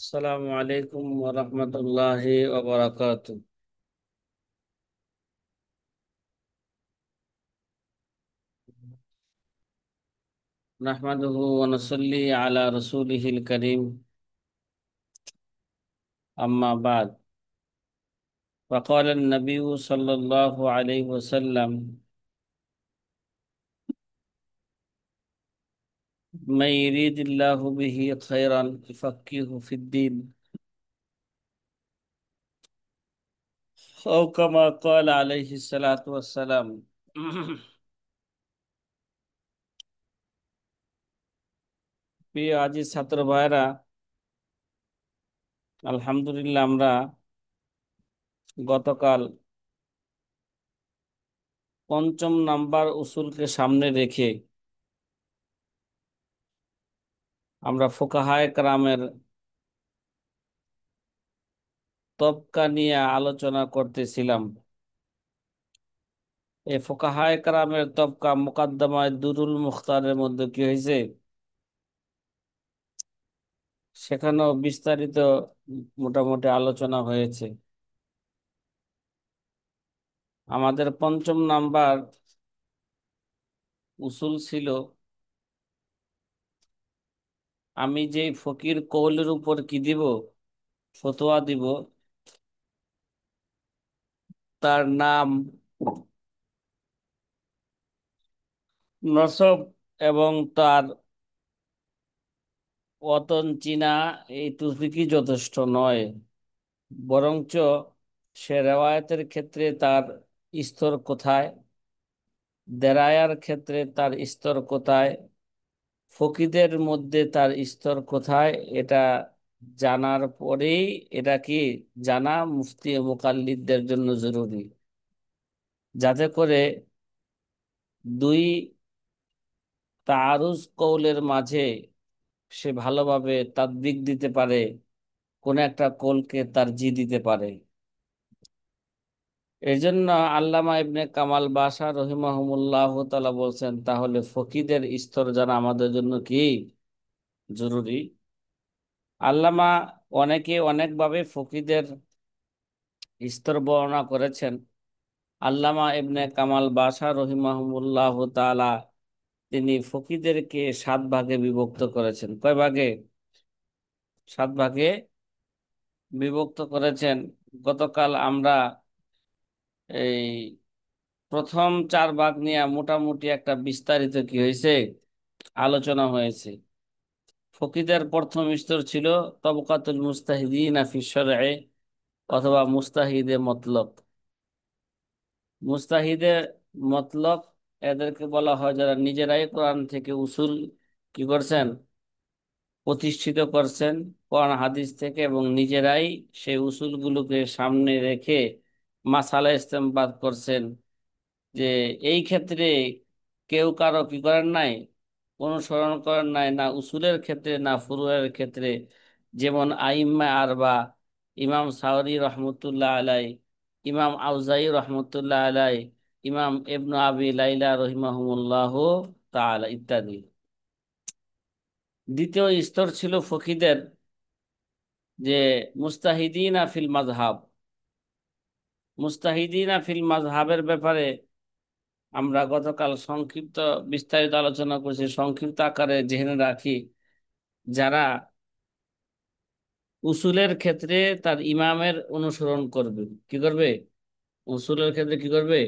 আসসালামু আলাইকুম ওয়া রাহমাতুল্লাহি ওয়া বারাকাতুহু। নাহমাদুহু ওয়া নুসাল্লি আলা রাসূলিহিল কারীম, আম্মা বা'দ। فقال النبي صلى الله عليه وسلم: من يريد الله به خيرا يفقهه في الدين، أو كما قال عليه الصلاة والسلام। প্রিয় আজিজ ছাত্র ভাইরা, আলহামদুলিল্লাহ আমরা গতকাল পঞ্চম নাম্বার উসুলকে সামনে রেখে আমরা ফুকাহায়ে কেরামের তবকা নিয়ে আলোচনা করতেছিলাম। এই ফুকাহায়ে কেরামের তবকা মুকাদ্দমায়ে দুরুল মুখতারের মধ্যে কি হয়েছে, সেখানেও বিস্তারিত মোটামুটি আলোচনা হয়েছে। আমাদের পঞ্চম নাম্বার উসুল ছিল, আমি যেই ফকির কৌলের উপর কি দিব, ফতোয়া দিব, তার নাম, নসব এবং তার অতন চিনা এইটুকুই যথেষ্ট নয়, বরঞ্চ সে রেওয়ায়তের ক্ষেত্রে তার স্তর কোথায়, দেরায়ার ক্ষেত্রে তার স্তর কোথায়, ফকিদের মধ্যে তার স্তর কোথায়, এটা জানার পরেই এটা কি জানা মুফতি ও মুকাল্লিদদের জন্য জরুরি, যাতে করে দুই তাআরুজ কৌলের মাঝে সে ভালোভাবে তাদবিক দিতে পারে, কোন একটা কৌলকে তারজিহ দিতে পারে। এই জন্য আল্লামা ইবনে কামাল বাশা রহিমাহুমুল্লাহ তাআলা বলছেন, তাহলে ফকিদের স্তর জানা আমাদের জন্য কি জরুরি। আল্লামা অনেকে অনেকভাবে ফকিদের স্তর বর্ণনা করেছেন। আল্লামা ইবনে কামাল বাশা রহিমাহুমুল্লাহ তাআলা তিনি ফকিদেরকে 7 ভাগে বিভক্ত করেছেন। কয় ভাগে? 7 ভাগে বিভক্ত করেছেন। গতকাল আমরা এই প্রথম 4 ভাগ নিয়ে মোটামুটি একটা বিস্তারিত কি হয়েছে, আলোচনা হয়েছে। ফকিদের প্রথম স্তর ছিল তবকাতুল মুস্তাহিদিনা ফি শরঈ, অথবা মুস্তাহিদে মতলব। মুস্তাহিদে মতলব এদেরকে বলা হয় যারা নিজেরাই কোরআন থেকে উসুল কি করছেন, প্রতিষ্ঠিত করছেন কোরআন হাদিস থেকে, এবং নিজেরাই সেই উসুলগুলোকে সামনে রেখে মাসালা ইস্তেমবাদ করছেন। যে এই ক্ষেত্রে কেউ কারো কি করেন নাই, অনুসরণ করেন নাই, না উসুলের ক্ষেত্রে না ফুরুয়ের ক্ষেত্রে। যেমন আইম্মা আরবা, ইমাম সাওরি রহমতুল্লাহ আলাই, ইমাম আউজাই রহমতুল্লাহ আলাই, ইমাম ইবনু আবি লাইলা রহিমাহুমুল্লাহ তাআলা ইত্যাদি। দ্বিতীয় স্তর ছিল ফকিদের, যে মুস্তাহিদিনা ফিল মাযহাব। মুস্তাহিদিনা ফিল মাযহাবের ব্যাপারে আমরা গতকাল সংক্ষিপ্ত বিস্তারিত আলোচনা করছি, সংক্ষিপ্ত আকারে জেনে রাখি। যারা উসুলের ক্ষেত্রে তার ইমামের অনুসরণ করবে, কি করবে, উসুলের ক্ষেত্রে কি করবে,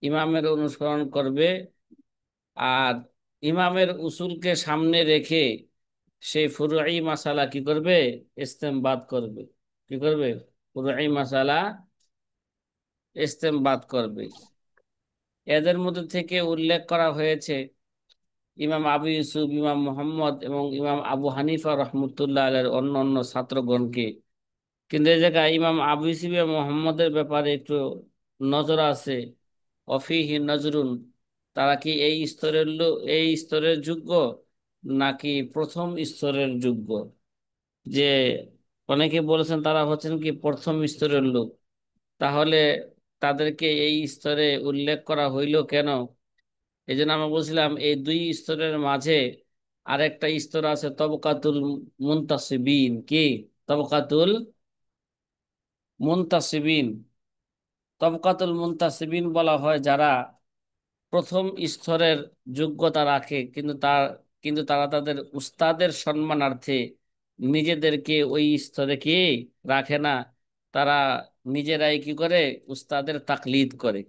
ইমামের অনুসরণ করবে। আর ইমামের উসুলকে সামনে রেখে সেই ফুরুই মাসালা কি করবে, ইস্তেমবাদ করবে। কি করবে? ফুরুই মাসালা ইস্তেমবাদ করবে। এদের মধ্যে থেকে উল্লেখ করা হয়েছে ইমাম আবু ইউসুফ, ইমাম মুহাম্মদ এবং ইমাম আবু হানিফা রহমতুল্লাহ আলাইহির অন্য অন্য ছাত্রগণকে। কিন্তু এই জায়গায় ইমাম আবু ইউসুফ এবং মুহাম্মদের ব্যাপারে একটু নজর আছে। অফিহি নজরুন, তারা কি এই স্তরের লোক, এই স্তরের যোগ্য, নাকি প্রথম স্তরের যোগ্য? যে অনেকে বলেছেন তারা হচ্ছেন কি প্রথম স্তরের লোক, তাহলে তাদেরকে এই স্তরে উল্লেখ করা হইল কেন? এই জন্য আমরা বলছিলাম এই দুই স্তরের মাঝে আরেকটা স্তর আছে তবকাতুল মুনতাসিবিন। কি? তবকাতুল মুনতাসিবিন। তবকাতুল মুনতাসিবিন বলা হয় যারা প্রথম স্তরের যোগ্যতা রাখে, কিন্তু তারা তাদের উস্তাদের সম্মানার্থে নিজেদেরকে ওই স্তরে কি রাখে না। তারা নিজেরাই কি করে? উস্তাদের তাকলিদ করে।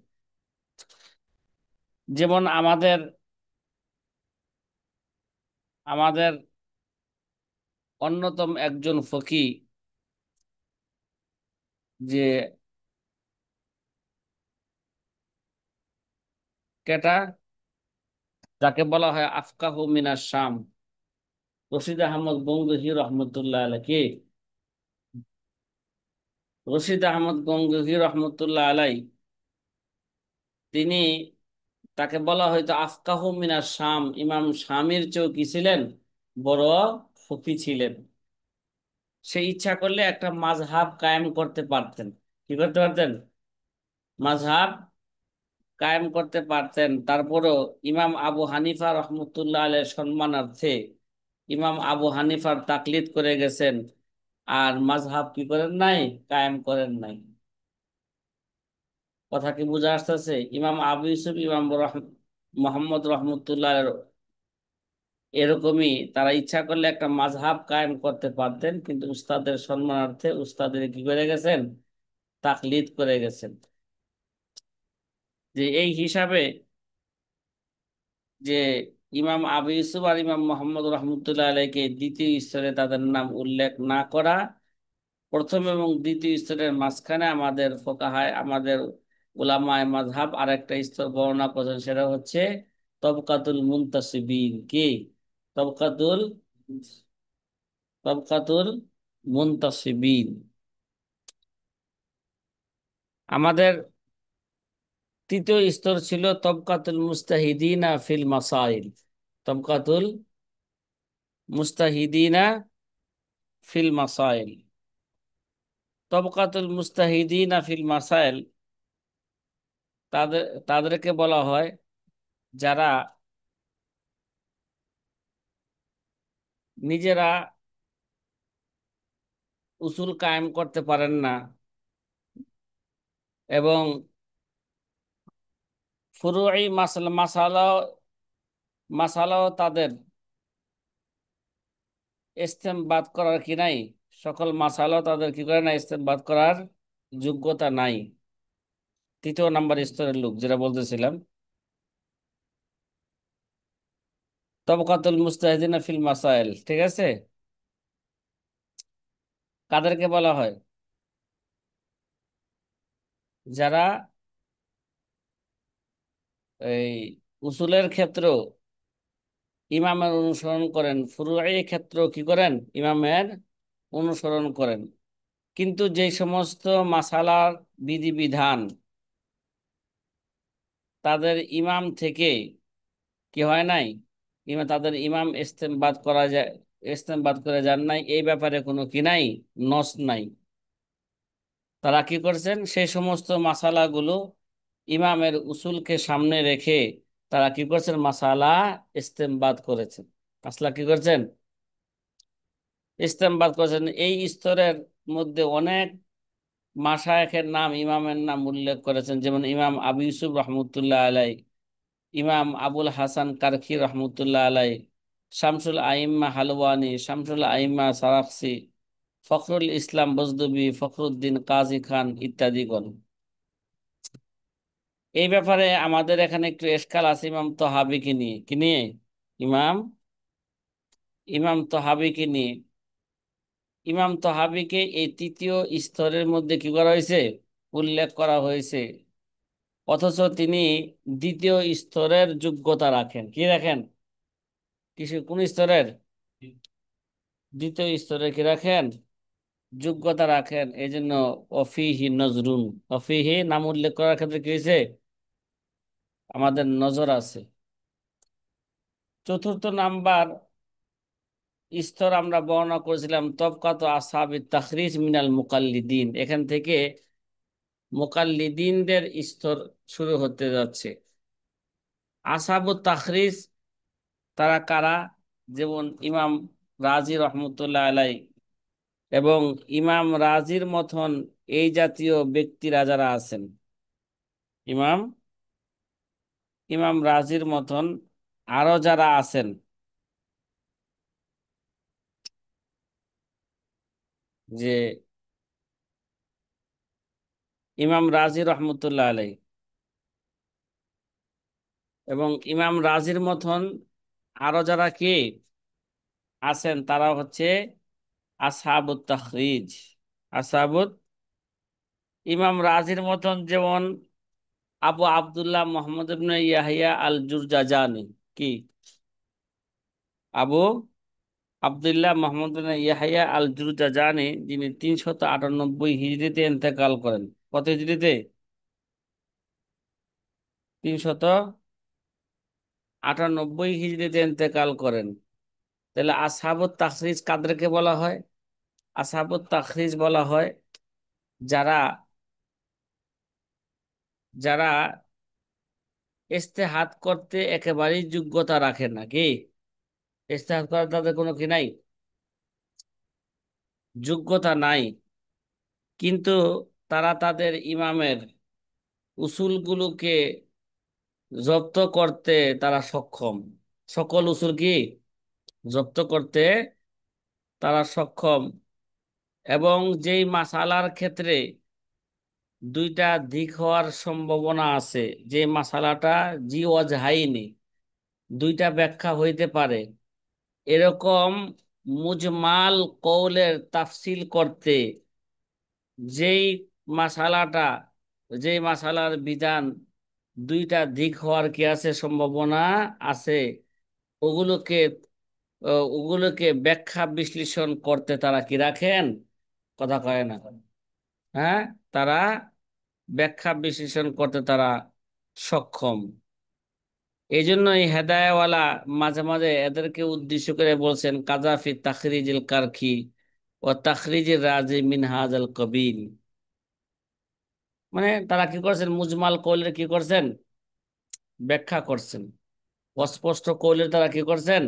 যেমন আমাদের আমাদের অন্যতম একজন ফকি, যে কেটা, যাকে বলা হয় আফকাহু মিনাশ শাম, রশিদ আহমদ গঙ্গোহী রহমতুল্লাহ আলাইহি। কি? রশিদ আহমদ গঙ্গোহী রহমতুল্লাহ আলাই, তিনি, তাকে বলা হয়তো আফকাহু মিনাশ শাম, ইমাম শামির চেয়েও কি ছিলেন? বড় ফকি ছিলেন। সে ইচ্ছা করলে একটা মাযহাব কায়েম করতে পারতেন। কি করতে পারতেন? মাযহাব কায়েম করতে পারতেন। তারপরও ইমাম আবু হানিফা রহমতুল্লাহ আলাইহির সম্মানার্থে ইমাম আবু হানিফার তাকলিদ করে গেছেন, আর মাযহাব কি করেন নাই? কায়েম করেন নাই। কথা কি বুঝা আসতেছে? ইমাম আবু ইউসুফ, ইমাম মোহাম্মদ রহমতুল্লাহ এরকমই, তারা ইচ্ছা করলে একটা মাযহাব কায়েম করতে পারতেন, কিন্তু উস্তাদের সম্মানার্থে উস্তাদের কি করে গেছেন? তাকলিদ করে গেছেন। যে এই হিসাবে, যে ইমাম আবু ইউসুফ আর ইমাম মোহাম্মদ রহমতুল্লাহ আলাইকে দ্বিতীয় স্তরে তাদের নাম উল্লেখ না করা, প্রথম এবং দ্বিতীয় স্তরের মাঝখানে আমাদের ফোকাহায়, আমাদের উলামায়ে মাযহাব আরেকটা স্তর বর্ণনা করেছেন, সেটা হচ্ছে তবকাতুল মুনতাসিবিন। কি? তবকাতুল তবকাতুল মুনতাসিবিন। আমাদের তৃতীয় স্তর ছিল তবকাতুল মুস্তাহিদিনা ফিল মাসাইল। তবকাতুল মুস্তাহিদিনা ফিল মাসাইল। তবকাতুল মুস্তাহিদিনা ফিল মাসাইল, তাদেরকে বলা হয় যারা নিজেরা উসুল কায়েম করতে পারেন না, এবং ফুরুই মাসালাও তাদের ইস্তেমবাদ করার কি নাই, সকল মাসালাও তাদের কি করে না, ইস্তেমবাদ করার যোগ্যতা নাই। তৃতীয় নাম্বার স্তরের লোক যেটা বলতেছিলাম, তবকাতুল মুস্তাহিদিনা ফিল মাসাইল। ঠিক আছে? কাদেরকে বলা হয়? যারা এই উসুলের ক্ষেত্র ইমামের অনুসরণ করেন, ফুরুই ক্ষেত্র কি করেন? ইমামের অনুসরণ করেন। কিন্তু যে সমস্ত মাসালার বিধিবিধান তাদের ইমাম থেকে কি হয় নাই, তাদের ইমাম ইস্তেমবাদ করা যায়, ইস্তেমবাদ করে যান নাই, এই ব্যাপারে কোনো কি নাই, নস নাই। তারা কি করছেন? সেই সমস্ত মাসালাগুলো ইমামের উসুলকে সামনে রেখে তারা কি করছেন? মাসালা ইস্তেমবাদ করেছেন। মাসলা কি করছেন? ইস্তেমবাদ করেছেন। এই স্তরের মধ্যে অনেক মাশায়েখের নাম, ইমামের নাম উল্লেখ করেছেন, যেমন ইমাম আবু ইউসুফ রহমতুল্লাহ আলাই, ইমাম আবুল হাসান কারখি রহমতুল্লাহ আলাই, শামসুল আইম্মা হালওয়ানি, শামসুল আইম্মা সারাকসি, ফখরুল ইসলাম বজদুবি, ফখরুদ্দিন কাজী খান ইত্যাদিগণ। এই ব্যাপারে আমাদের এখানে একটু এশকাল আছে ইমাম তহাবিকে নিয়ে। কি নিয়ে? ইমাম ইমাম তহাবিকে নিয়ে। ইমাম তহাবিকে এই তৃতীয় স্তরের মধ্যে কি করা হয়েছে? উল্লেখ করা হয়েছে। অথচ তিনি দ্বিতীয় স্তরের যোগ্যতা রাখেন। কি রাখেন? কোন স্তরের? দ্বিতীয় স্তরে কি রাখেন? যোগ্যতা রাখেন। এই জন্য অফিহি নজরুন, অফিহি নাম উল্লেখ করার ক্ষেত্রে কি হয়েছে? আমাদের নজর আছে। চতুর্থ নাম্বার স্তর আমরা বর্ণনা করেছিলাম তবকাত আসহাবি তাখরিজ মিনাল মুকাল্লিদিন। এখান থেকে মুকাল্লিদিনদের স্তর শুরু হতে যাচ্ছে। আসহাবুত তাখরিজ তারা কারা? যেমন ইমাম রাজি রহমতুল্লাহ আলাই এবং ইমাম রাজির মতন এই জাতীয় ব্যক্তিরা যারা আছেন, ইমাম ইমাম রাজির মতন আরো যারা আছেন, যে ইমাম রাজি রহমতুল্লাহ আলাই এবং ইমাম রাজির মতন আরো যারা কি আছেন, তারা হচ্ছে আসহাবুত তাখরিজ। আসহাবুত, ইমাম রাজির মতন যেমন আবু আব্দুল্লাহ মোহাম্মদ ইবনে ইয়াহিয়া আল জুরজাজানি, কি আবু আব্দুল্লাহ মোহাম্মদ ইবনে ইয়াহিয়া আল জুরজাজানি, যিনি 398 হিজরিতে ইন্তেকাল করেন। কত হিজরিতে? 398 হিজরিতে ইন্তেকাল করেন। তাহলে আসহাবুত তাখরিজ কাদেরকে বলা হয়? আসহাবুত তাখরিজ বলা হয় যারা যারা ইজতেহাদ করতে একেবারেই যোগ্যতা রাখে না, কি ইজতেহাদ করার তাদের কোনো কি নাই, যোগ্যতা নাই, কিন্তু তারা তাদের ইমামের উসুলগুলোকে জব্দ করতে তারা সক্ষম। সকল উসুল কি জব্দ করতে তারা সক্ষম, এবং যেই মাসালার ক্ষেত্রে দুইটা দিক হওয়ার সম্ভাবনা আছে, যে মাসালাটা জি ওয়াজহাইনি, দুইটা ব্যাখ্যা হইতে পারে, এরকম মুজমাল কৌলের তাফসিল করতে, যেই মাসালাটা, যেই মাসালার বিধান দুইটা দিক হওয়ার কি আছে, সম্ভাবনা আছে, ওগুলোকে ওগুলোকে ব্যাখ্যা বিশ্লেষণ করতে তারা কি রাখেন, কথা কয় না, হ্যাঁ, তারা ব্যাখ্যা বিশ্লেষণ করতে তারা সক্ষম। এই জন্য এই হেদায়াওয়ালা মাঝে মাঝে এদেরকে উদ্দেশ্য করে বলছেন কাজাফি তাখরিজিল কারখি ও তাখরিজিল রাজি মিনহাজাল কবিল। মানে তারা কি করছেন, মুজমাল কৌলের কি করছেন, ব্যাখ্যা করছেন, অস্পষ্ট কৌলের তারা কি করছেন,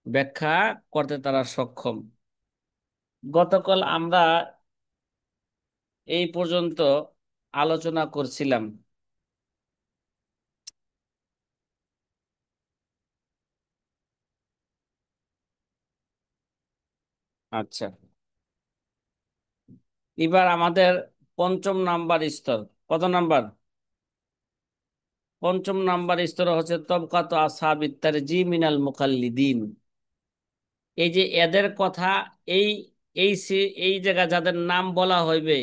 ব্যাখ্যা করতে তারা সক্ষম। গতকাল আমরা এই পর্যন্ত আলোচনা করছিলাম। আচ্ছা, এবার আমাদের পঞ্চম নাম্বার স্তর, কত নাম্বার? পঞ্চম নাম্বার স্তর হচ্ছে তবকাত আসহাবিত তারজি মিনাল মুকাল্লিদিন। এই যে এদের কথা, এই এই জায়গা যাদের নাম বলা হইবে,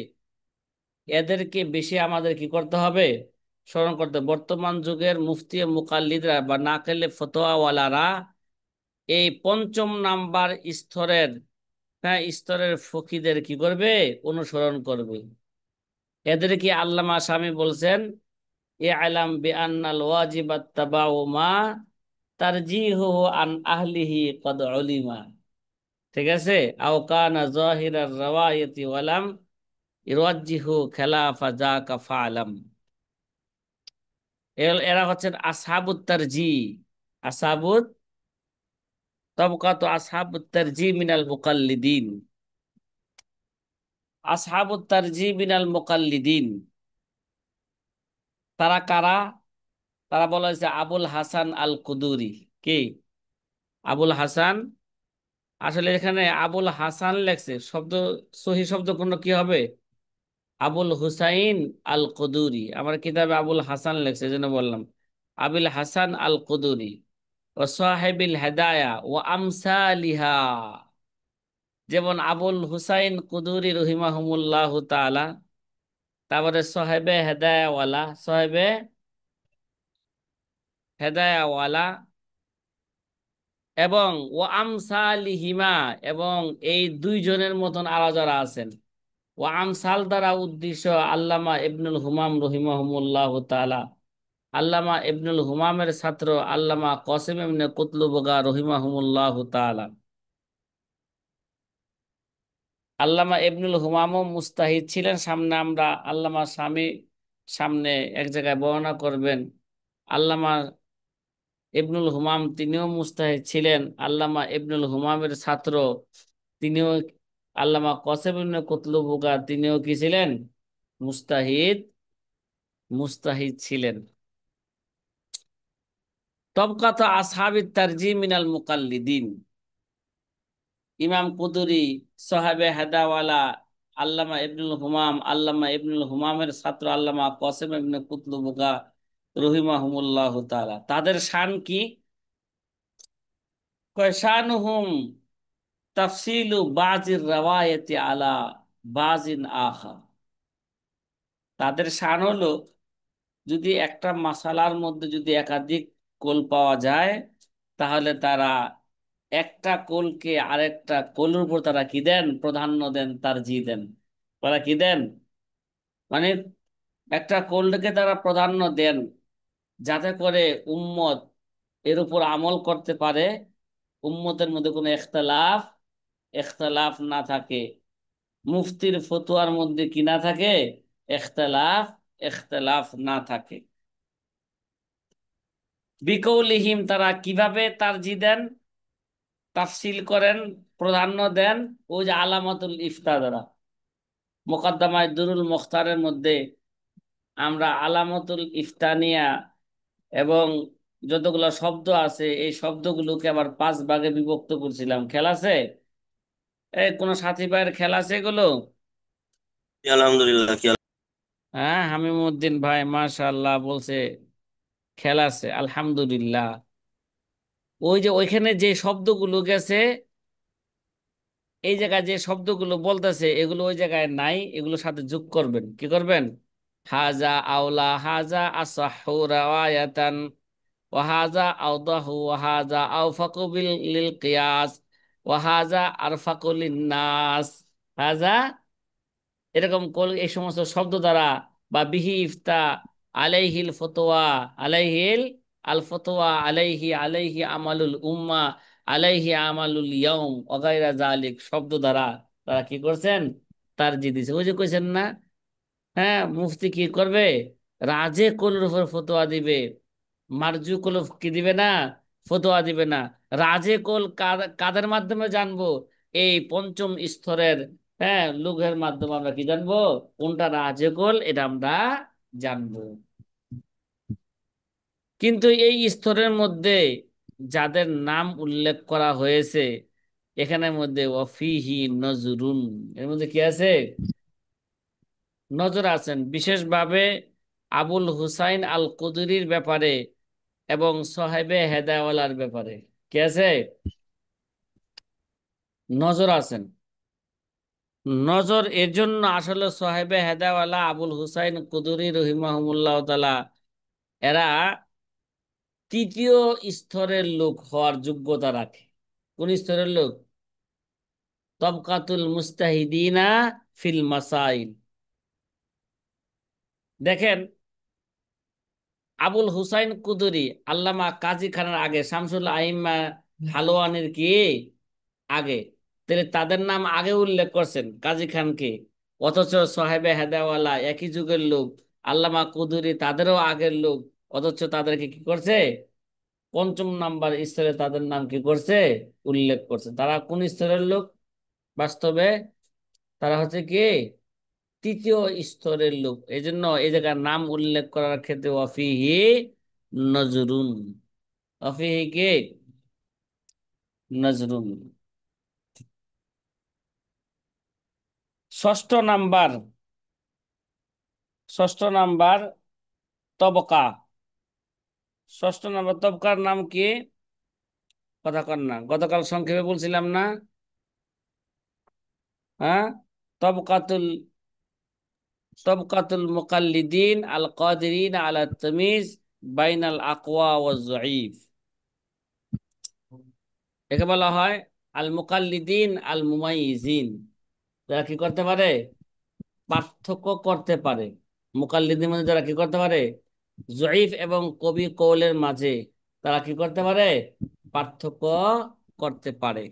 এদেরকে বেশি আমাদের কি করতে হবে, স্মরণ করতে। বর্তমান যুগের মুফতি মুকাল্লিদরা বা নাকেলে ফতোয়াওয়ালারা এই পঞ্চম নাম্বার স্তরের, হ্যাঁ, স্তরের ফকিদের কি করবে, অনুসরণ করবে। এদেরকে আল্লামা শামী বলছেন ইআলাম বিআন্নাল ওয়াজিবাত তাবাউ মা তারজিহুহু আন আহলিহি কদ উলিমা। ঠিক আছে, আও কানা যাহিরার রাওয়ায়াতি ওয়ালাম ইরাজ্জিহু খেলাফা যাকা ফালাম। এরা হচ্ছেন আসহাবুত তারজি, আসহাবুত তাবকাত আসহাবুত তারজি মিনাল মুকাল্লিদিন। আসহাবুত তারজি মিনাল মুকাল্লিদিন তারা কারা? তারা বলা হয়েছে আবুল হাসান আল কুদুরি। কি আবুল হাসান? আসলে এখানে আবুল হাসান লেখছে, শব্দ সহি শব্দ কোন কি হবে, আবুল হুসাইন আল কুদুরি। আমার কিতাবে আবুল হাসান লেখছে, যেন বললাম আবুল হাসান আল কুদুরি ও সাহেবিল হেদায়া ও আমসালিহা। যেমন আবুল হুসাইন কুদুরি রহিমাহুমুল্লাহ তাআলা, তারপরে সাহেবে হেদায়াওয়ালা, সাহেবে হেদায়াওয়ালা, এবং ও আমসালিহিমা, এবং এই দুইজনের মতন আরো যারা আছেন। ও আমসাল দ্বারা উদ্দেশ্য আল্লামা ইবনুল হুমাম রহিমাহুমুল্লাহ তাআলা, আল্লামা ইবনুল হুমামের ছাত্র আল্লামা কসিম ইবনে কুতলুবগা রহিমাহুমুল্লাহ তাআলা। আল্লামা ইবনুল হুমামও মুস্তাহিদ ছিলেন। সামনে আমরা আল্লামা সামনে এক জায়গায় বর্ণনা করবেন। আল্লামা ইবনুল হুমাম তিনিও মুস্তাহিদ ছিলেন। আল্লামা ইবনুল হুমামের ছাত্র তিনিও আল্লামা কসেম ইবনে কুতলুবুকা তিনিও কি ছিলেন? মুস্তাহিদ, মুস্তাহিদ ছিলেন। তবকাত আসহাবিত তারজিহ মিনাল মুকাল্লিদিন, ইমাম কুদুরি, সাহাবে হেদাওয়ালা, আল্লামা ইবনুল হুমাম, আল্লামা ইবনুল হুমামের ছাত্র আল্লামা কসেম ইবনে কুতলুবুকা রহিমাহুমুল্লাহ তাআলা, তাদের শান কি? কয় শানুহুম তাফসিলু বাজির রাওয়ায়াতি আলা বাজিন আখা। তাদের শান হলো যদি একটা মাসালার মধ্যে যদি একাধিক কোল পাওয়া যায়, তাহলে তারা একটা কোলকে আরেকটা কোলের উপর তারা কি দেন? প্রাধান্য দেন, তারজিহ দেন। তারা কি দেন? মানে একটা কোলকে তারা প্রাধান্য দেন, যাতে করে উম্মত এর উপর আমল করতে পারে, উম্মতের মধ্যে কোনো এখতালাফ না থাকে, মুফতির ফতোয়ার মধ্যে কি না থাকে? এখতালাফ এখতালাফ না থাকে। বিকৌলিহিম, তারা কিভাবে তারজি দেন, তাফসিল করেন, প্রাধান্য দেন? ওই যে আলামাতুল ইফতা দ্বারা, মোকদ্দমায় দুরুল মুখতারের মধ্যে আমরা আলামাতুল ইফতানিয়া এবং যতগুলো শব্দ আছে এই শব্দগুলোকে আবার 5 ভাগে বিভক্ত করছিলাম। খেলা আছে? এই কোন সাথী ভাইয়ের খেলা আছে এগুলো? আলহামদুলিল্লাহ কি হ্যাঁ, হামিমুদ্দিন ভাই মাশাআল্লাহ বলছে খেলা আছে, আলহামদুলিল্লাহ। ওই যে ওইখানে যে শব্দগুলো গেছে, এই জায়গায় যে শব্দগুলো বলতেছে এগুলো ওই জায়গায় নাই, এগুলোর সাথে যোগ করবেন। কি করবেন? হাজা আওলা, হাজা আসাহু রাওয়ায়াতান, ওয়াহাজা আওদাহু, ওয়াহাজা আওফাকু বিল লিল কিয়াস, ওয়াহাজা আরফাকু লিন্নাস। হাজা, এরকম এই সমস্ত শব্দ দ্বারা, বা বিহি ইফতা, আলাইহিল ফতোয়া, আলাইহিল আল ফতোয়া, আলাইহি আলাইহি আমালুল উম্মা, আলাইহি আমালুল ইয়াউম ওগাইরা জালিক শব্দ দ্বারা তারা কি করছেন? তারজি দিছে। ওই যে কইছেন না, হ্যাঁ, মুফতি কি করবে? রাজে কুলের উপর ফতোয়া দিবে, মারজু কুল কি দিবে না? ফতোয়া দিবে না। রাজে কুল কাদের মাধ্যমে জানবো? এই পঞ্চম স্তরের, হ্যাঁ, লোকের মাধ্যমে আমরা কি জানবো? কোনটা রাজে কুল এটা আমরা জানবো। কিন্তু এই স্তরের মধ্যে যাদের নাম উল্লেখ করা হয়েছে, এখানের মধ্যে ওয়াফিহি নজরুন, এর মধ্যে কি আছে? নজর আছেন। বিশেষভাবে আবুল হুসাইন আল কুদরির ব্যাপারে এবং সাহেবে হেদায়াওয়ালার ব্যাপারে কি আছে? নজর আছেন। নজর এর জন্য আসলে সাহেবে হেদায়াওয়ালা আবুল হুসাইন কুদরি রহিমাহুমুল্লাহ তাআলা এরা তৃতীয় স্তরের লোক হওয়ার যোগ্যতা রাখে। কোন স্তরের লোক? তবকাতুল মুস্তাহিদিনা ফিল মাসাইল। দেখেন, আবুল হুসাইন কুদুরি আল্লামা কাজী খানের আগে, শামসুল আইম্মা হালওয়ানির কি আগে, তাহলে তাদের নাম আগে উল্লেখ করছেন কাজী খানকে। অথচ সাহেবে হেদায়াওয়ালা একই যুগের লোক, আল্লামা কুদুরি তাদেরও আগের লোক, অথচ তাদেরকে কি করছে? পঞ্চম নাম্বার স্তরে তাদের নাম কি করছে? উল্লেখ করছে। তারা কোন স্তরের লোক বাস্তবে? তারা হচ্ছে কি তৃতীয় স্তরের লোক। এই জন্য এই জায়গার নাম উল্লেখ করার ক্ষেত্রে অফিহি নজরুন, অফিহি কে নজরুন। ষষ্ঠ নাম্বার, ষষ্ঠ নাম্বার তবকা। ষষ্ঠ নাম্বার তবকার নাম কি? কথা কর না, গতকাল সংক্ষেপে বলছিলাম না? হ্যাঁ, তবকাতুল তবকাতুল মুকাল্লিদিন আল কাদিরিন আলা তামিজ বাইনাল আকওয়া ওয়াজ যঈফ। একে বলা হয় আল মুকাল্লিদিন আল মুমাইয়িজিন, যারা কি করতে পারে? পার্থক্য করতে পারে। মুকাল্লিদের মধ্যে যারা কি করতে পারে? জয়ীফ এবং কবি কৌলের মাঝে তারা কি করতে পারে? পার্থক্য করতে পারে।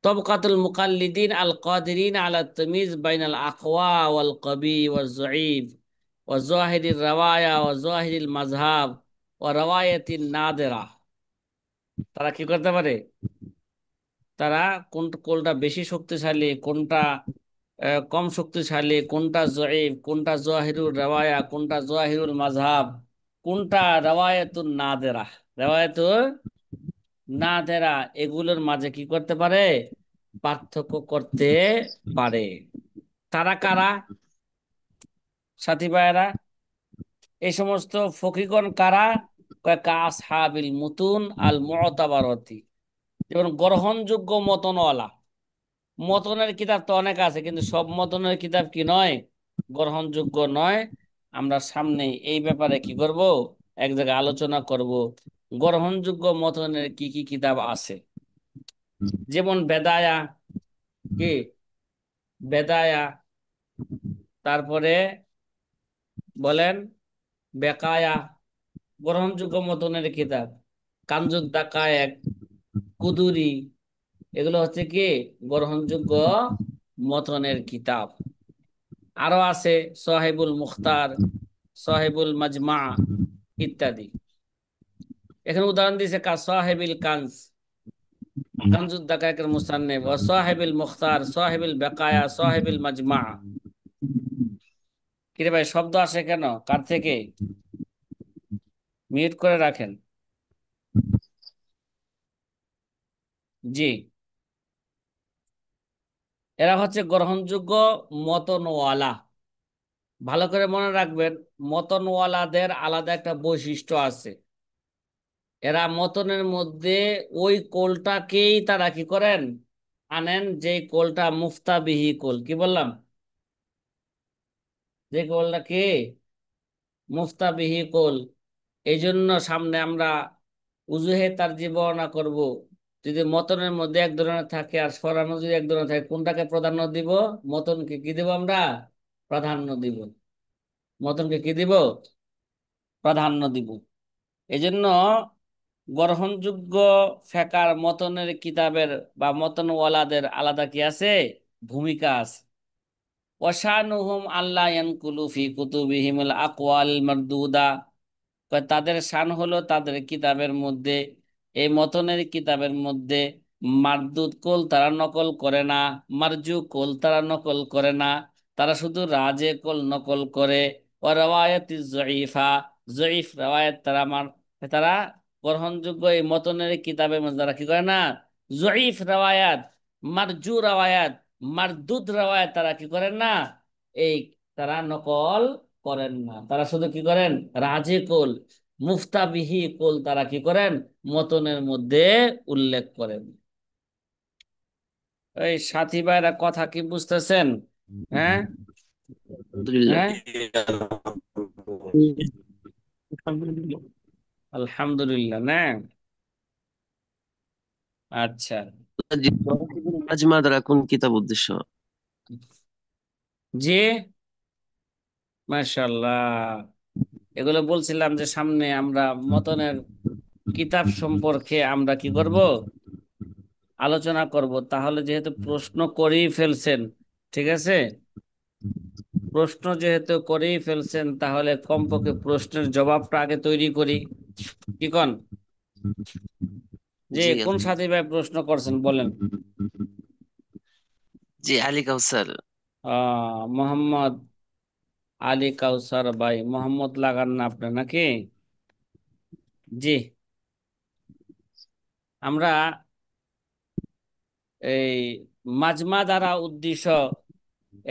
তবকাতুল মুকাল্লিদিন আল কাদিরিন আলা তামিজ বাইনাল আকওয়া ওয়াল কবি ওয়াজ জয়ীফ ওয়া যাহিরির রাওয়ায়া ওয়া যাহিরিল মাযহাব ও রাওয়ায়াতিন নাদেরা। তারা কি করতে পারে? তারা কোনটা বেশি শক্তিশালী, কোনটা কম শক্তিশালী, কোনটা জয়ীফ, কোনটা জোয়াহিরুল রাওয়ায়া, কোনটা জোয়াহিরুল মাযহাব, কোনটা রাওয়ায়াতুন নাদেরা, রাওয়ায়াতুল নাদেরা, এগুলোর মাঝে কি করতে পারে? পার্থক্য করতে পারে। তারা কারা সাথী ভাইয়েরা? এই সমস্ত ফকিগণ কারা? কয় কা আসহাবিল মুতুন আল মুতাবারাতি, যেমন গ্রহণযোগ্য মতনওয়ালা। মতনের কিতাব তো অনেক আছে, কিন্তু সব মতনের কিতাব কি নয়? গ্রহণযোগ্য নয়। আমরা সামনে এই ব্যাপারে কি করব? এক জায়গায় আলোচনা করব গ্রহণযোগ্য মতনের কি কি কিতাব আছে। যেমন বেদায়া, কি বেদায়া, তারপরে বলেন বেকায়া, গ্রহণযোগ্য মতনের কিতাব। কানজুদ দাকায়েক, কুদুরি, এগুলো হচ্ছে কি গ্রহণযোগ্য মতনের কিতাব। আরো আছে সাহেবুল মুখতার, সাহেবুল মাজমা ইত্যাদি। এখানে উদাহরণ দিয়েছে কা সাহেবিল কানজ, কানজুদ দাকায়েকের মুসান্নিফ, ও সাহেবিল মুখতার, সাহেবিল বেকায়া, সাহেবিল মাজমা। কিরে ভাই, শব্দ আসে কেন, কার থেকে? মিউট করে রাখেন। জি, এরা হচ্ছে গ্রহণযোগ্য মতনওয়ালা। ভালো করে মনে রাখবেন, মতনওয়ালাদের আলাদা একটা বৈশিষ্ট্য আছে। এরা মতনের মধ্যে ওই কোলটাকেই তারা কি করেন? আনেন, যে কোলটা মুফতাবিহি কোল। কি বললাম? যে কোলটা কি মুফতাবিহি কোল। এই জন্য সামনে আমরা উজুহে তার বর্ণনা করব। যদি মতনের মধ্যে এক ধরনের থাকে আর সরানো যদি এক ধরনের থাকে, কোনটাকে প্রাধান্য দিব? মতনকে কি দিব আমরা? প্রাধান্য দিব। মতনকে কি দিব? প্রাধান্য দিব। এজন্য গ্রহণযোগ্য ফেকার মতনের কিতাবের বা মতনওয়ালাদের আলাদা কি আছে? ভূমিকা আছে। ওয়াশানুহুম আল্লাহ ইয়ানকুলু ফি কুতুবিহিমুল আকওয়াল মারদুদা। তাদের শান হলো তাদের কিতাবের মধ্যে, এই মতনের কিতাবের মধ্যে মারদুদ কোল তারা নকল করে না, মারজু কোল তারা নকল করে না, তারা শুধু রাজে কোল নকল করে। ও রাওয়ায়াত জয়ীফা, জয়ীফ রাওয়ায়াত তারা গ্রহণযোগ্য এই মতনের কিতাবের মধ্যে তারা কি করে না? জয়ীফ রাওয়ায়াত, মারজু রাওয়ায়াত, মারদুদ রাওয়ায়াত তারা কি করেন না? এই তারা নকল করেন না। তারা শুধু কি করেন? রাজে কোল, মুফতাবিহি কোল তারা কি করেন? মতনের মধ্যে উল্লেখ করেন। এই সাথী ভাইরা কথা কি বুঝতেছেন? হ্যাঁ, আলহামদুলিল্লাহ। হ্যাঁ, আলহামদুলিল্লাহ না। আচ্ছা, জি, মাজমা দ্বারা কোন কিতাব উদ্দেশ্য? জি, মাশাআল্লাহ। এগুলো বলছিলাম যে সামনে আমরা মতনের কিতাব সম্পর্কে আমরা কি করব? আলোচনা করব। তাহলে যেহেতু প্রশ্ন করেই ফেলছেন, ঠিক আছে, প্রশ্ন যেহেতু করেই ফেলছেন, তাহলে কমপক্ষে প্রশ্নের জবাবটা আগে তৈরি করি। কি কন? যে জি কোন সাথী ভাই প্রশ্ন করছেন বলেন? জি, আলী কাউসার। মোহাম্মদ আলী কাউসার ভাই, মোহাম্মদ লাগান না আপনার নাকি? জি, আমরা এই মাজমা দ্বারা উদ্দেশ্য,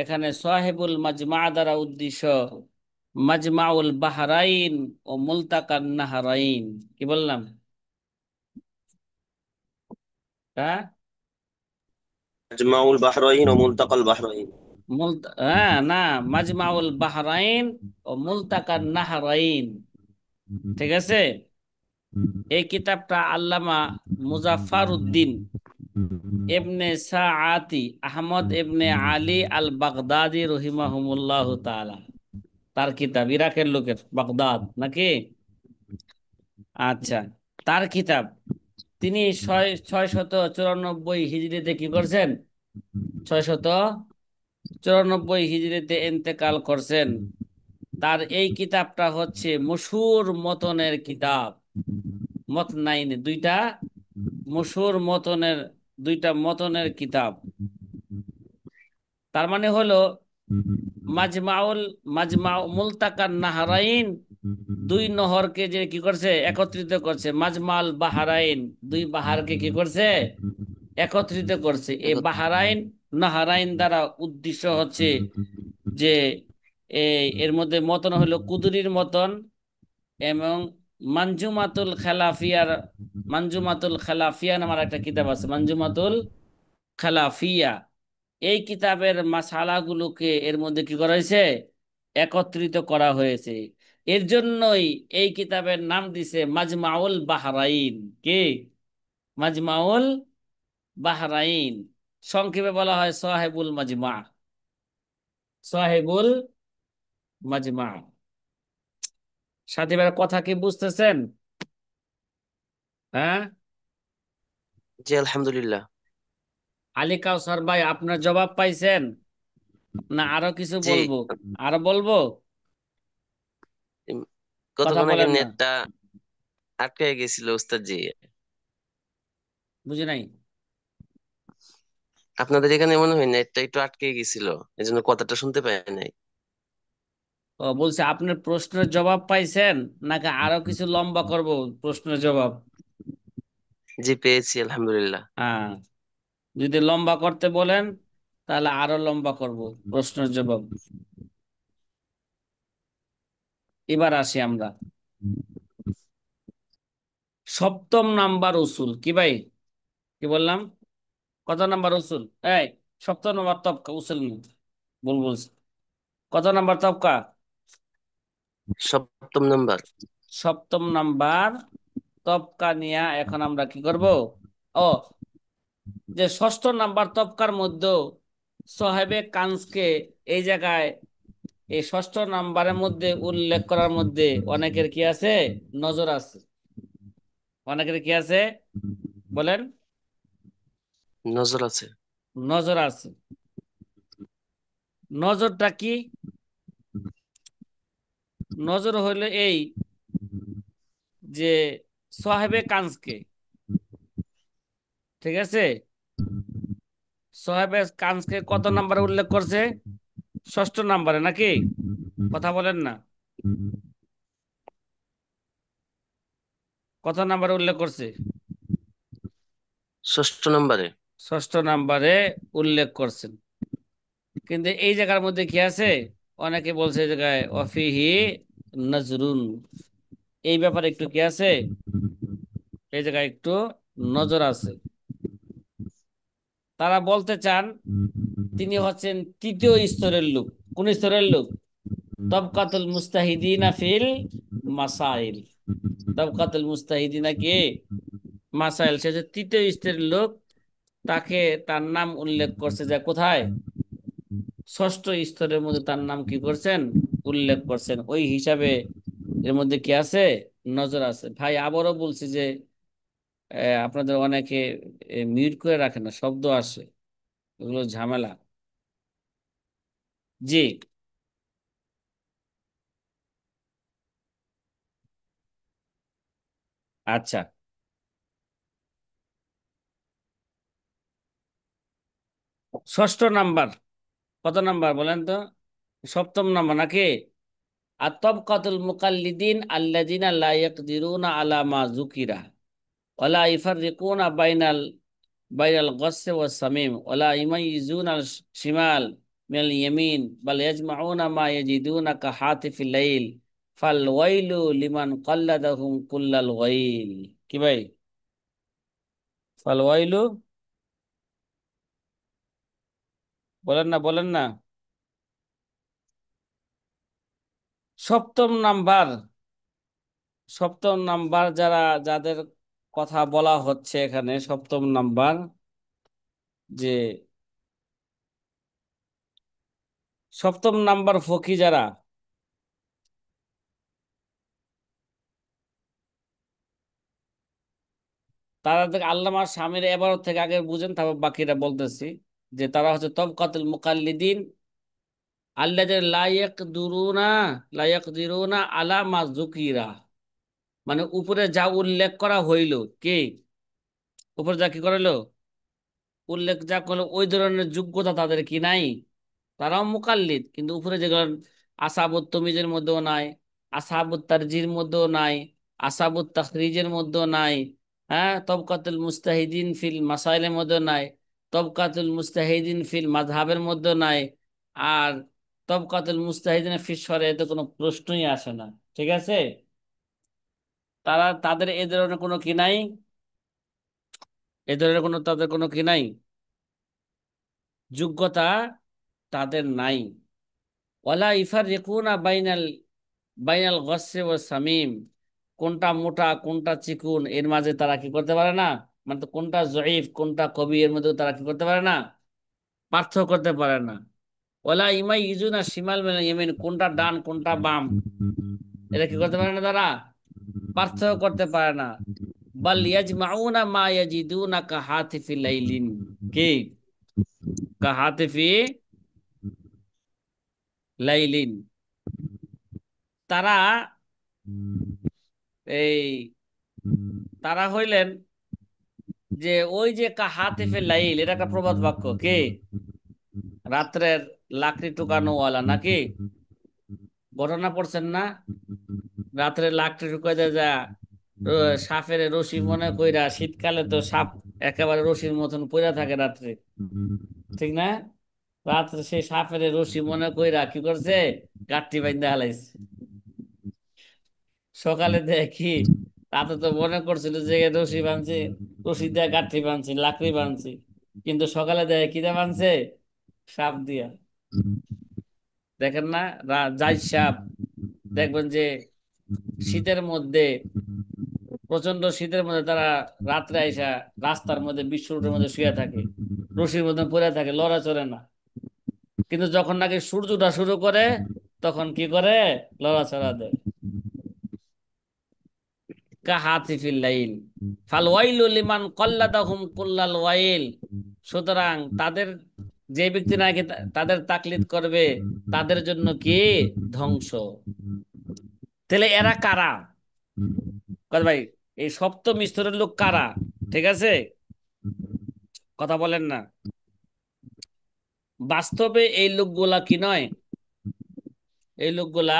এখানে সাহেবুল মাজমা দ্বারা উদ্দেশ্য মাজমাউল বাহরাইন ও মুলতাকান নাহরাইন। কি বললাম? হ্যাঁ, মাজমাউল বাহরাইন ও মুলতাকাল বাহরাইন। হ্যাঁ না, মাজমাউল বাহরাইন ও মুলতাকান নাহরাইন। ঠিক আছে, এই কিতাবটা আল্লামা মুজাফফর উদ্দিন ইবনে সাআতি আহমদ ইবনে আলী আল বাগদাদি রহিমাহুমুল্লাহ তাআলা, তার কিতাব, ইরাকের লোকের, বাগদাদ নাকি? আচ্ছা, তার কিতাব। তিনি 694 হিজরিতে কি করছেন? 694 হিজরিতে ইন্তেকাল করছেন। তার এই কিতাবটা হচ্ছে মশহুর মতনের কিতাব। মতনাইন, দুইটা মশহুর মতনের, দুইটা মতনের কিতাব। তার মানে হলো মাজমাউল মুলতাকান নাহরাইন, দুই নহরকে যে কি করছে, একত্রিত করছে। মাজমাল বাহারাইন, দুই বাহারকে কি করছে, একত্রিত করছে। এই বাহারাইন নাহারাইন দ্বারা উদ্দেশ্য হচ্ছে যে এর মধ্যে মতন হলো কুদুরির মতন এবং মানজুমাতুল খেলাফিয়ার, মানজুমাতুল খেলাফিয়া নামার একটা কিতাব আছে, মানজুমাতুল খেলাফিয়া। এই কিতাবের মাসালাগুলোকে এর মধ্যে কি করা হয়েছে, একত্রিত করা হয়েছে। এর জন্যই এই কিতাবের নাম দিছে মাজমাউল বাহরাইন। কি? মাজমাউল বাহরাইন। সংক্ষেপে বলা হয় সাহেবুল মাজমা, সাহেবুল মাজমা। সাথী ভাইয়ের কথা কি বুঝতেছেন? হ্যাঁ। জি আলহামদুলিল্লাহ। আলী কাউসার ভাই, আপনার জবাব পাইছেন না আরো কিছু জি। বলবো? আরো বলবো? উম, কথা কতক্ষণ আগে বলেন না। নেটটা আটকে গেছিল উস্তাদ জি। বুঝি নাই। আপনাদের এখানে মনে হয় নেটটা একটু আটকে গেছিল, এই জন্য কথাটা শুনতে পাই নাই। ও, বলছে আপনার প্রশ্নের জবাব পাইছেন নাকি আরো কিছু লম্বা করব প্রশ্নের জবাব? জি পেয়েছি আলহামদুলিল্লাহ। হ্যাঁ, যদি লম্বা করতে বলেন তাহলে আরো লম্বা করব প্রশ্নের জবাব। এবার আসি আমরা সপ্তম নাম্বার উসুল। কি ভাই, কি বললাম? কত নাম্বার উসুল? এই, সপ্তম নাম্বার তবকা উসুল না, ভুল বলছি। কত নাম্বার তবকা? সপ্তম নাম্বার। সপ্তম নাম্বার তবকা নিয়ে এখন আমরা কি করব? ও, যে ষষ্ঠ নাম্বার তবকার মধ্যে সাহেবে কানসকে এই জায়গায়, এই ষষ্ঠ নাম্বারের মধ্যে উল্লেখ করার মধ্যে অনেকের কি আছে, নজর আছে। অনেকের কি আছে বলেন? নজর আছে। নজর আছে। নজরটা কি? নজর হইলো এই যে সাহেবে কানসকে, ঠিক আছে, সাহেবে কানসকে কত নাম্বারে উল্লেখ করছে? ষষ্ঠ নাম্বারে নাকি? কথা বলেন না। কত নাম্বারে উল্লেখ করছে? ষষ্ঠ নাম্বারে। ষষ্ঠ নাম্বারে উল্লেখ করছেন। কিন্তু এই জায়গার মধ্যে কি আছে, অনেকে বলছে এই জায়গায় অফিহি নজরুন, এই ব্যাপারে একটু কি আছে, এই জায়গায় একটু নজর আছে। তারা বলতে চান তিনি হচ্ছেন তৃতীয় স্তরের লোক। কোন স্তরের লোক? তবকাতুল মুস্তাহিদিনা ফিল মাসাইল। তবকাতুল মুস্তাহিদিনা কি? মাসাইল। সে হচ্ছে তৃতীয় স্তরের লোক। তাকে, তার নাম উল্লেখ করছে যে কোথায়, ষষ্ঠ স্তরের মধ্যে তার নাম কি করছেন, উল্লেখ করছেন। ওই হিসাবে এর মধ্যে কি আছে, নজর আছে। ভাই আবারও বলছি যে আপনাদের অনেকে মিউট করে রাখে না, শব্দ আসে, এগুলো ঝামেলা। জি। আচ্ছা, ষষ্ঠ নাম্বার, কত নাম্বার বলেন তো? সপ্তম নাম্বার নাকি? আর তবকাতুল মুকাল্লিদিন আল্লাযিনা লা ইয়াকদিরুনা আলা মা যুকিরা ওয়ালা ইফাররিকুনা বাইনাল গসস ওয়াস সামিম ওয়ালা ইমাইয়িজুনা আল শিমাল মিনাল ইয়ামিন বাল ইয়াজমাউনা মা ইয়াজিদুনা কা হাতিফিল লাইল ফাল ওয়াইলু লিমান কাল্লাদাহুম কুল্লাল ওয়াইল। কি ভাই? ফাল ওয়াইলু, বলেন না, বলেন না। সপ্তম নাম্বার, সপ্তম নাম্বার যারা, যাদের কথা বলা হচ্ছে এখানে, সপ্তম নাম্বার যে সপ্তম নাম্বার ফকি যারা, তারা থেকে আল্লামা স্বামীর এবারত থেকে আগে বুঝেন, তারপর বাকিটা বলতেছি। যে তারা হচ্ছে তবকাতুল মুকাল্লিদিন, আল্লাযীনা লা ইয়াকদিরুনা আলা মা যুকিরা, মানে উপরে যা উল্লেখ করা হইল, কি উপরে যা কি করাইলো, উল্লেখ যা করলো, ওই ধরনের যোগ্যতা তাদের কি নাই। তারাও মুকাল্লিদ, কিন্তু উপরে যেগুলো আসাবুত তমিজের মধ্যেও নাই, আসাবুত তারজির মধ্যেও নাই, আসাবুত তাখরিজের মধ্যেও নাই, হ্যাঁ, তবকাতুল মুস্তাহিদিন ফিল মাসাইলের মধ্যেও নাই, তবকাতুল মুস্তাহিদিন ফিল মাযহাবের মধ্যেও নাই, আর তবকাতুল মুস্তাহিদিন ফিল শরিয়াতে কোনো প্রশ্নই আসে না। ঠিক আছে, তাদের এ ধরনের কোনো কি নাই, এ ধরনের কোনো তাদের কোনো কি নাই, যোগ্যতা তাদের নাই। ওয়ালা ইফাররিকুনা বাইনাল বাইনাল গসসি ওয়াস সামিম, কোনটা মোটা কোনটা চিকুন এর মাঝে তারা কি করতে পারে না, মানে তো কোনটা জয়ীফ কোনটা কবি এর মধ্যে তারা কি করতে পারে না, পার্থক্য করতে পারে না। ওয়ালা ইমাই ইজুনা শিমাল মিনাল ইয়ামিন, কোনটা ডান কোনটা বাম এটা কি করতে পারে না তারা, পার্থক্য করতে পারে না। বাল ইয়াজমাউনা মা ইয়াজিদুনা কাহাতিফি লাইলিন, কি কাহাতিফি লাইলিন, তারা এই তারা হইলেন যে ওই যে কাহাতিফে লাইল, এটা একটা প্রবাদ বাক্য, কি রাত্রের লাকড়ি টুকানো ওয়ালা নাকি, ঘটনা পড়ছেন না, রাত্রে লাকড়ি টুকাইতে যা সাপের রশি মনে কইরা, শীতকালে তো সাপ একেবারে রশির মতন পইরা থাকে রাত্রে, ঠিক না, রাত্রে সেই সাপের রশি মনে কইরা কি করছে, গাঁটটি বাইন্ধা হালাইছে। সকালে দেখি, রাতে তো মনে করছিল যে রশি বাঁধছি, রশি দিয়ে গাঁটটি বাঁধছি লাকড়ি বাঁধছি, কিন্তু সকালে দেখে কি দিয়ে বাঁধছে, সাপ দিয়া। দেখেন না, জাইদ সাপ, দেখবেন যে শীতের মধ্যে, প্রচন্ড শীতের মধ্যে তারা রাত্রে আইসা রাস্তার মধ্যে বিশ্ব রোডের মধ্যে শুয়ে থাকে, রশির মধ্যে পড়ে থাকে, লড়া চড়ে না, কিন্তু যখন নাকি সূর্য ওঠা শুরু করে তখন কি করে, লড়াচড়া দেয়। কাহাতিফিল লাইল ফাল ওয়াইলু লিমান কল্লাদাহুম কুল্লাল ওয়াইল, সুতরাং তাদের, যে ব্যক্তি নাকি তাদের তাকলিদ করবে, তাদের জন্য কি ধ্বংস। তাহলে এরা কারা, কথা ভাই, এই সপ্তম স্তরের লোক কারা, ঠিক আছে, কথা বলেন না। বাস্তবে এই লোকগুলা কি নয়, এই লোকগুলা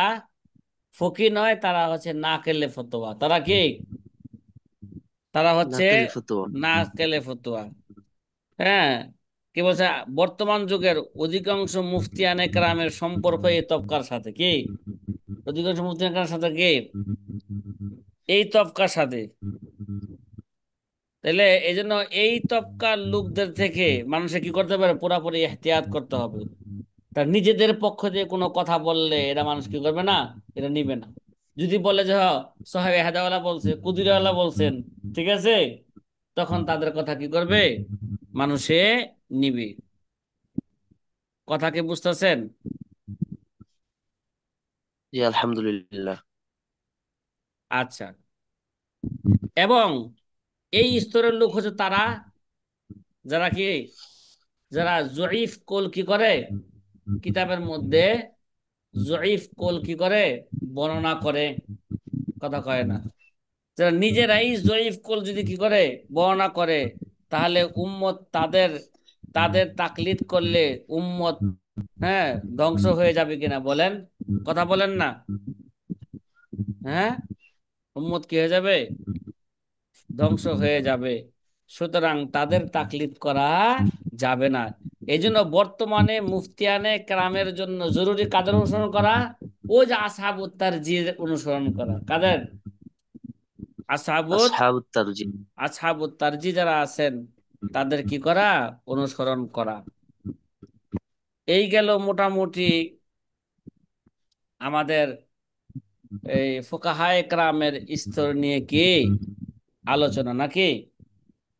ফকি নয়, তারা হচ্ছে নাকেলে ফতোয়া, তারা কি, তারা হচ্ছে নাকেলে ফতুয়া। নাকেলে ফতোয়া। হ্যাঁ, কি বলছে, বর্তমান যুগের অধিকাংশ মুফতিয়ানে কেরামের সম্পর্ক এই তবকার সাথে, কি অধিকাংশ মুফতিয়ানে কেরামের সাথে, কি এই তবকার সাথে। তাহলে এই জন্য এই তবকার লোকদের থেকে মানুষে কি করতে পারে, পুরাপুরি এহতিয়াত করতে হবে। তার নিজেদের পক্ষ দিয়ে কোনো কথা বললে এরা মানুষ কি করবে না, এটা নিবে না। যদি বলে যে সাহেব হেদাওয়ালা বলছে, কুদিরওয়ালা বলছেন, ঠিক আছে, তখন তাদের কথা কি করবে, মানুষে নিবে। কথা কি বুঝতেছেন? জি আলহামদুলিল্লাহ। আচ্ছা, এবং এই স্তরের লোক হচ্ছে তারা, যারা কি, যারা জয়ীফ কোল কি করে, কিতাবের মধ্যে জয়ীফ কোল কি করে, বর্ণনা করে, কথা কয় না, যারা নিজেরাই জয়ীফ কোল যদি কি করে, বর্ণনা করে, তাহলে উম্মত তাদের, তাদের তাকলিদ করলে উম্মত, হ্যাঁ, ধ্বংস হয়ে যাবে কিনা বলেন, কথা বলেন না, হ্যাঁ, উম্মত কি হয়ে যাবে, ধ্বংস হয়ে যাবে। সুতরাং তাদের তাকলিদ করা যাবে না। এই জন্য বর্তমানে মুফতিয়ানে কেরামের জন্য জরুরি কাদের অনুসরণ করা, ও যে আসহাবুত তারজির অনুসরণ করা, কাদের, আসহাবুত, আসহাবুত তারজি। আসহাবুত তারজি যারা আছেন তাদের কি করা, অনুসরণ করা। এই গেল মোটামুটি আমাদের এই ফুকাহায়ে কেরামের স্তর নিয়ে কি আলোচনা নাকি,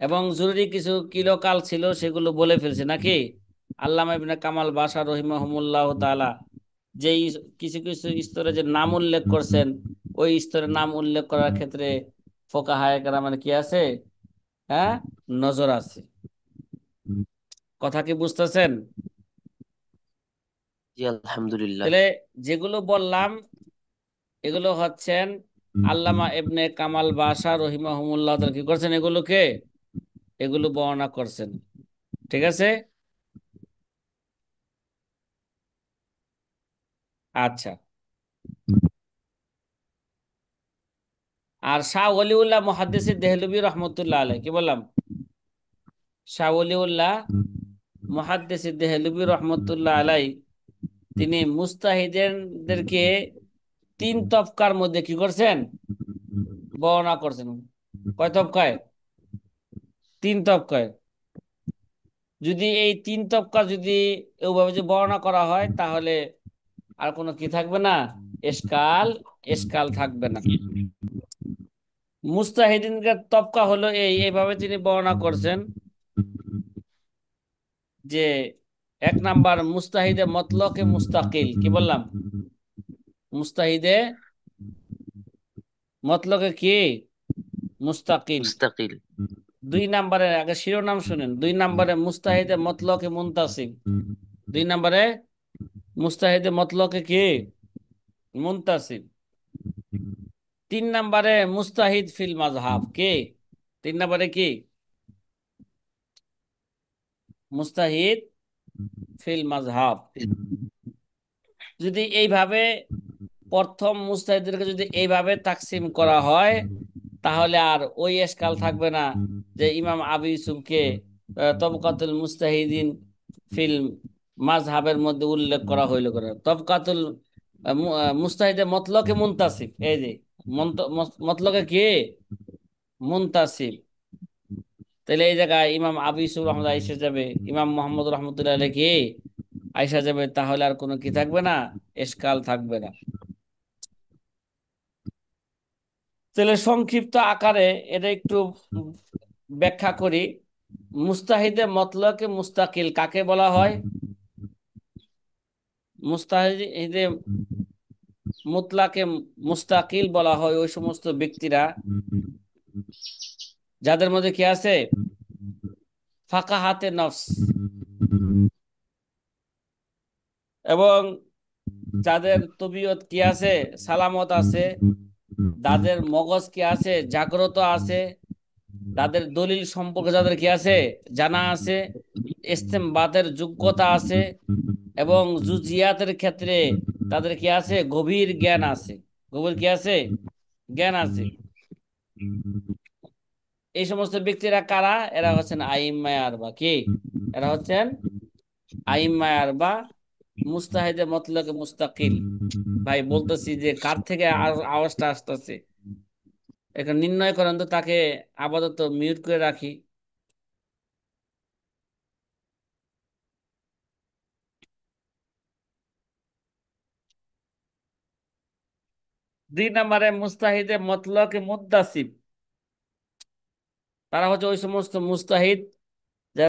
এবং জরুরি কিছু কিলোকাল ছিল সেগুলো বলে ফেলছে নাকি। আল্লামা ইবনে কামাল বাশা রহিমাহুমুল্লাহ তাআলা যেই কিছু কিছু স্তরে যে নাম উল্লেখ করছেন, ওই স্তরের নাম উল্লেখ করার ক্ষেত্রে ফোকাহায়ে কেরামের কি আছে, হ্যাঁ, নজর আছে। কথা কি বুঝতেছেন? জি জি আলহামদুলিল্লাহ। তাহলে যেগুলো বললাম এগুলো হচ্ছেন আল্লামা ইবনে কামাল বাশা রহিমাহুমুল্লাহ তাআলা কি করছেন, এগুলো বর্ণনা করছেন। ঠিক আছে। আচ্ছা। আর শাহ ওলিউল্লাহ মুহাদ্দিস দেহলভী রহমতুল্লাহ আলাইহি কি বললাম, শাহ ওলিউল্লাহ মুহাদ্দিস দেহলভী রহমতুল্লাহ আলাইহি তিনি মুস্তাহিদদেরকে তিন তবকার মধ্যে কি করছেন, বর্ণনা করছেন। কয় তবকায়? তিন তবকায়। যদি এই তিন তবকা যদি ওইভাবে যদি বর্ণনা করা হয় তাহলে আর কোনো কি থাকবে না, এশকাল, এশকাল থাকবে না। মুস্তাহিদিনদের তবকা হলো এইভাবে তিনি বর্ণনা করছেন যে এক নাম্বার মুস্তাহিদে মতলকে মুস্তাকিল কি বললাম, মুস্তাহিদে মতলকে কি মুস্তাকিল। মুস্তাকিল। দুই নাম্বারে আগে শিরোনাম শুনেন, দুই নাম্বারে মুস্তাহিদে মতলকে মুনতাসিব, দুই নাম্বারে মুস্তাহিদে মতলকে কি মুনতাসিব, তিন নাম্বারে মুস্তাহিদ ফিল মাযহাব কি, তিন নাম্বারে কি মুস্তাহিদ ফিল মাযহাব। যদি এইভাবে প্রথম মুস্তাহিদদেরকে যদি এইভাবে তাকসিম করা হয় তাহলে আর ওই এশকাল থাকবে না যে ইমাম আবু ইউসুফকে তবকাতুল মুস্তাহিদিন ফিল মাযহাবের মধ্যে উল্লেখ করা হইল করে। তবকাতুল মুস্তাহিদে মতলকে মুনতাসিব, এই যে মতলকে কি মুনতাসিব। তাহলে এই জায়গায় ইমাম আবু ইউসুফ রহমতুল্লাহ আইসা যাবে, ইমাম মোহাম্মদ রহমতুল্লাহ আলাইহি কি আইসা যাবে, তাহলে আর কোনো কি থাকবে না, এশকাল থাকবে না। তাহলে সংক্ষিপ্ত আকারে এটা একটু উম ব্যাখ্যা করি। মুস্তাহিদে মতলকে মুস্তাকিল কাকে বলা হয়? মুস্তাহিদে মুতলাকে মুস্তাকিল বলা হয় ওই সমস্ত ব্যক্তিরা যাদের মধ্যে কি আছে, ফাকাহাতে নফস, এবং যাদের তবিয়ত কি আছে, সালামত আছে, যাদের মগজ কি আছে, জাগ্রত আছে, তাদের দলিল সম্পর্কে যাদের কি আছে, জানা আছে, ইস্তেমবাতের যোগ্যতা আছে, এবং জুজিয়াতের ক্ষেত্রে তাদের কি আছে, গভীর জ্ঞান আছে, গভীর কি আছে, জ্ঞান আছে। এই সমস্ত ব্যক্তিরা কারা? এরা হচ্ছেন আইম্মায়ে আরবা কি, এরা হচ্ছেন আইম্মায়ে আরবা মুস্তাহিদে মতলকে মুস্তাকিল। ভাই বলতেছি যে কার থেকে আওয়াজটা আসতেছে এটা নির্ণয় করেন তো, তাকে আপাতত মিউট করে রাখি। 2 নম্বরে মুস্তাহিদে মতলকে মুদ্দাসিব, তারা হচ্ছে ওই সমস্ত মুস্তাহিদ